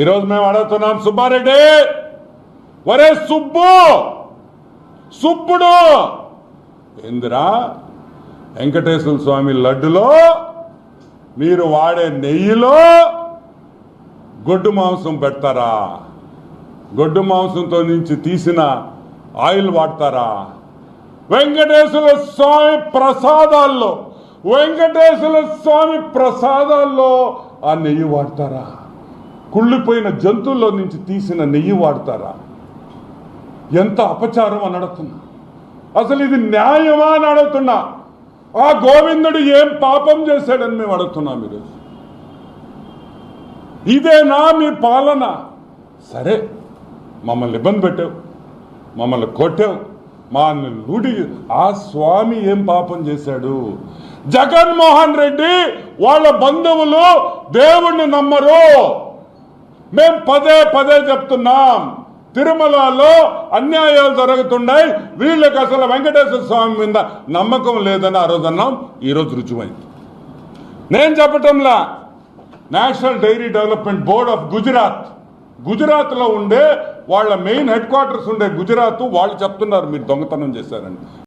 ఈరోజు మేము అడుగుతున్నాం, సుబ్బారెడ్డి, ఒరే సుబ్బుడు ఏందిరా, వెంకటేశ్వర స్వామి లడ్డులో మీరు వాడే నెయ్యిలో గొడ్డు మాంసం పెడతారా? గొడ్డు మాంసంతో నుంచి తీసిన ఆయిల్ వాడతారా? వెంకటేశ్వర స్వామి ప్రసాదాల్లో ఆ నెయ్యి వాడతారా? కుళ్ళిపోయిన జంతువుల్లో నుంచి తీసిన నెయ్యి వాడతారా? ఎంత అపచారం అని అడుగుతున్నా. అసలు ఇది న్యాయమా అని అడుగుతున్నా. ఆ గోవిందుడు ఏం పాపం చేశాడని మేము అడుగుతున్నాం. ఈరోజు ఇదేనా మీ పాలన? సరే, మమ్మల్ని ఇబ్బంది పెట్టావు, మమ్మల్ని కొట్టావు, మా లూడి. ఆ స్వామి ఏం పాపం చేశాడు? జగన్మోహన్ రెడ్డి వాళ్ళ బంధువులు దేవుణ్ణి నమ్మరు. మేము పదే చెప్తున్నాం, తిరుమలలో అన్యాయాలు జరుగుతున్నాయి, వీళ్ళకి అసలు వెంకటేశ్వర స్వామి మీద నమ్మకం లేదని ఆ రోజు అన్నాం. ఈరోజు రుజువైంది. నేను చెప్పటంలా, national dairy development board of గుజరాత్లో ఉండే వాళ్ళ మెయిన్ హెడ్ క్వార్టర్స్ ఉండే గుజరాత్ వాళ్ళు చెప్తున్నారు మీరు దొంగతనం చేశారని.